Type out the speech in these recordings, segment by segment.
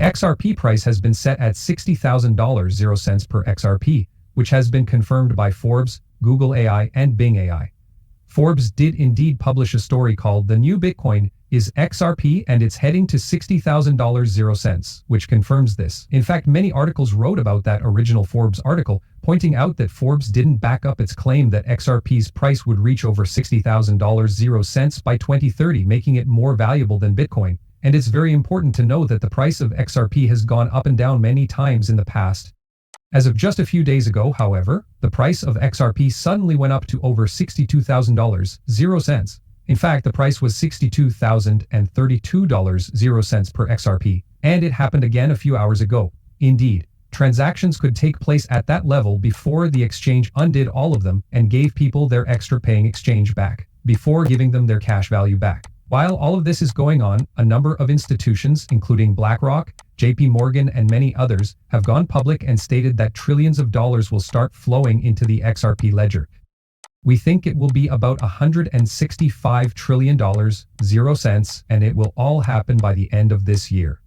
XRP price has been set at $60,000 0 cents per XRP, which has been confirmed by Forbes, Google AI, and Bing AI. Forbes did indeed publish a story called "The New Bitcoin is XRP and it's heading to $60,000 0 cents," which confirms this. In fact, many articles wrote about that original Forbes article, pointing out that Forbes didn't back up its claim that XRP's price would reach over $60,000 0 cents by 2030, making it more valuable than Bitcoin. And it's very important to know that the price of XRP has gone up and down many times in the past. As of just a few days ago, however, the price of XRP suddenly went up to over $62,000 0 cents. In fact, the price was $62,032 0 cents per XRP, and it happened again a few hours ago. Indeed, transactions could take place at that level before the exchange undid all of them and gave people their extra paying exchange back, before giving them their cash value back. While all of this is going on, a number of institutions, including BlackRock, JP Morgan, and many others, have gone public and stated that trillions of dollars will start flowing into the XRP ledger. We think it will be about $165 trillion 0 cents, and it will all happen by the end of this year.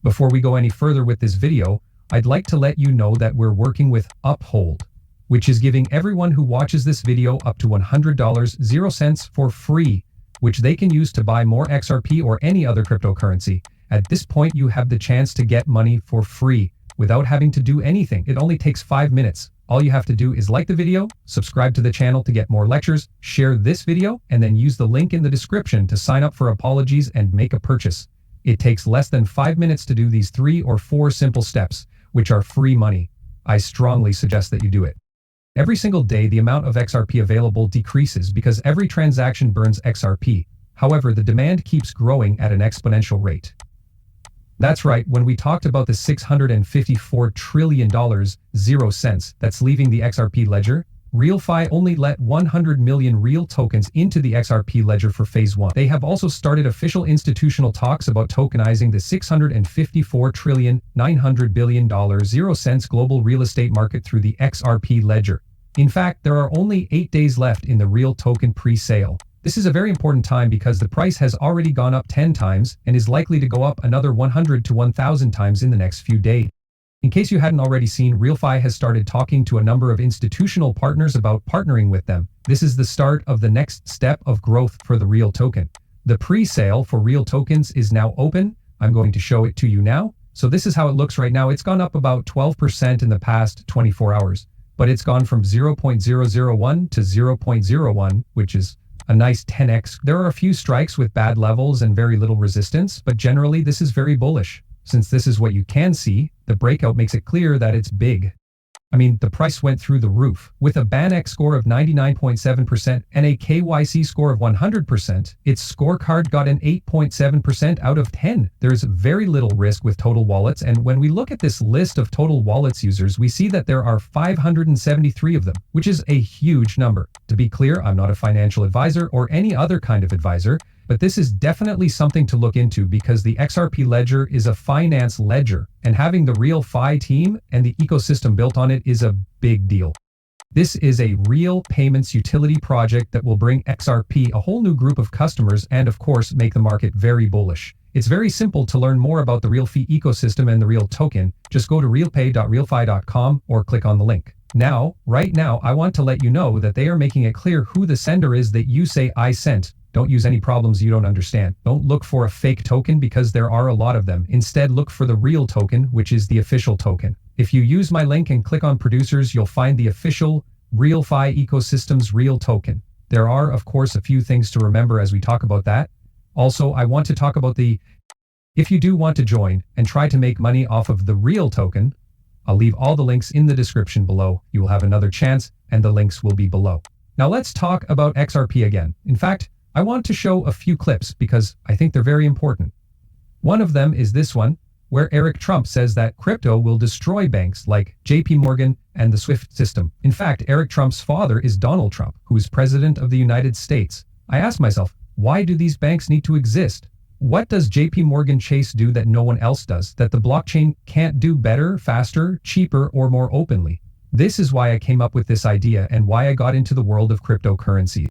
Before we go any further with this video, I'd like to let you know that we're working with Uphold, which is giving everyone who watches this video up to $100 0 cents for free, which they can use to buy more XRP or any other cryptocurrency. At this point, you have the chance to get money for free without having to do anything. It only takes 5 minutes. All you have to do is like the video, subscribe to the channel to get more lectures, share this video, and then use the link in the description to sign up for apologies and make a purchase. It takes less than 5 minutes to do these 3 or 4 simple steps, which are free money. I strongly suggest that you do it. Every single day, the amount of XRP available decreases because every transaction burns XRP. However, the demand keeps growing at an exponential rate. That's right, when we talked about the $654 trillion 0 cents that's leaving the XRP ledger, RealFi only let 100 million real tokens into the XRP ledger for phase 1. They have also started official institutional talks about tokenizing the $654 trillion 900 billion 0 cents global real estate market through the XRP ledger. In fact, there are only 8 days left in the real token pre-sale. This is a very important time because the price has already gone up 10 times and is likely to go up another 100 to 1,000 times in the next few days. In case you hadn't already seen, RealFi has started talking to a number of institutional partners about partnering with them. This is the start of the next step of growth for the real token. The pre-sale for real tokens is now open. I'm going to show it to you now. So this is how it looks right now. It's gone up about 12% in the past 24 hours, but it's gone from 0.001 to 0.01, which is a nice 10x. There are a few strikes with bad levels and very little resistance, but generally this is very bullish. Since this is what you can see, the breakout makes it clear that it's big. I mean, the price went through the roof. With a BANX score of 99.7% and a KYC score of 100%, its scorecard got an 8.7% out of 10. There's very little risk with total wallets, and when we look at this list of total wallets users, we see that there are 573 of them, which is a huge number. To be clear, I'm not a financial advisor or any other kind of advisor, but this is definitely something to look into because the XRP ledger is a finance ledger, and having the RealFi team and the ecosystem built on it is a big deal. This is a real payments utility project that will bring XRP a whole new group of customers and, of course, make the market very bullish. It's very simple to learn more about the RealFi ecosystem and the real token. Just go to realpay.realfi.com or click on the link. Right now, I want to let you know that they are making it clear who the sender is that you say I sent. Don't use any problems you don't understand. Don't look for a fake token because there are a lot of them. Instead, look for the real token, which is the official token. If you use my link and click on producers, you'll find the official RealFi ecosystem's real token. There are, of course, a few things to remember as we talk about that. Also, I want to talk about if you do want to join and try to make money off of the real token, I'll leave all the links in the description below. You will have another chance and the links will be below. Now let's talk about XRP again. In fact, I want to show a few clips because I think they're very important. One of them is this one, where Eric Trump says that crypto will destroy banks like JP Morgan and the SWIFT system. In fact, Eric Trump's father is Donald Trump, who is president of the United States. I asked myself, why do these banks need to exist? What does JP Morgan Chase do that no one else does, that the blockchain can't do better, faster, cheaper, or more openly? This is why I came up with this idea and why I got into the world of cryptocurrency.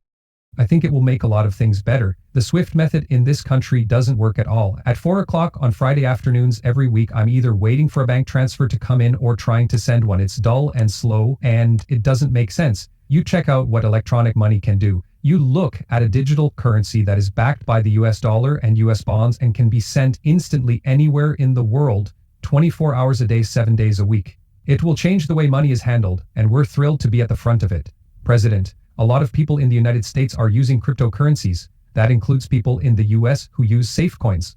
I think it will make a lot of things better. The SWIFT method in this country doesn't work at all. At 4 o'clock on Friday afternoons every week, I'm either waiting for a bank transfer to come in or trying to send one. It's dull and slow, and it doesn't make sense. You check out what electronic money can do. You look at a digital currency that is backed by the US dollar and US bonds and can be sent instantly anywhere in the world, 24 hours a day, 7 days a week. It will change the way money is handled, and we're thrilled to be at the front of it. President, a lot of people in the United States are using cryptocurrencies. That includes people in the US who use safe coins.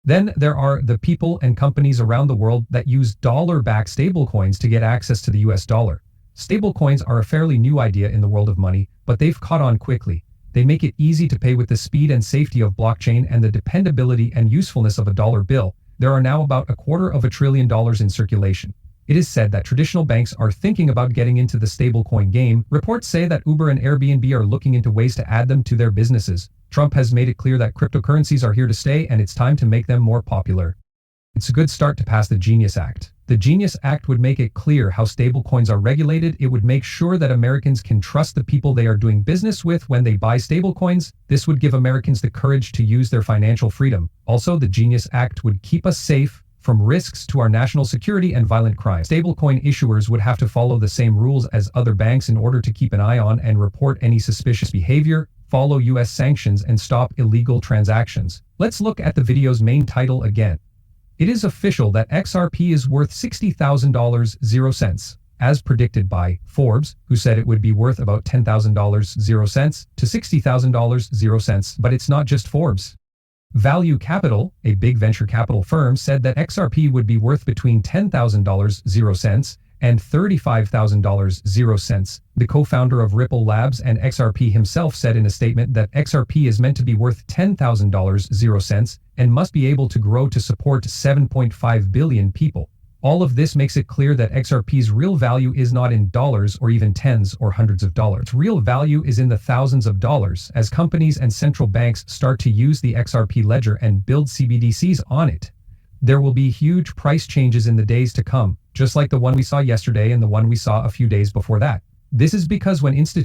Then there are the people and companies around the world that use dollar-backed stablecoins to get access to the US dollar. Stablecoins are a fairly new idea in the world of money, but they've caught on quickly. They make it easy to pay with the speed and safety of blockchain and the dependability and usefulness of a dollar bill. There are now about $250 billion in circulation. It is said that traditional banks are thinking about getting into the stablecoin game. Reports say that Uber and Airbnb are looking into ways to add them to their businesses. Trump has made it clear that cryptocurrencies are here to stay, and it's time to make them more popular. It's a good start to pass the Genius Act. The Genius Act would make it clear how stablecoins are regulated. It would make sure that Americans can trust the people they are doing business with when they buy stablecoins. This would give Americans the courage to use their financial freedom. Also, the Genius Act would keep us safe from risks to our national security and violent crime. Stablecoin issuers would have to follow the same rules as other banks in order to keep an eye on and report any suspicious behavior, follow US sanctions, and stop illegal transactions. Let's look at the video's main title again. It is official that XRP is worth $60,000 as predicted by Forbes, who said it would be worth about $10,000 to $60,000, but it's not just Forbes. Value Capital, a big venture capital firm, said that XRP would be worth between $10,000 and $35,000. The co-founder of Ripple Labs and XRP himself said in a statement that XRP is meant to be worth $10,000 and must be able to grow to support 7.5 billion people. All of this makes it clear that XRP's real value is not in dollars or even tens or hundreds of dollars. Its real value is in the thousands of dollars as companies and central banks start to use the XRP ledger and build CBDCs on it. There will be huge price changes in the days to come, just like the one we saw yesterday and the one we saw a few days before that. This is because when institutions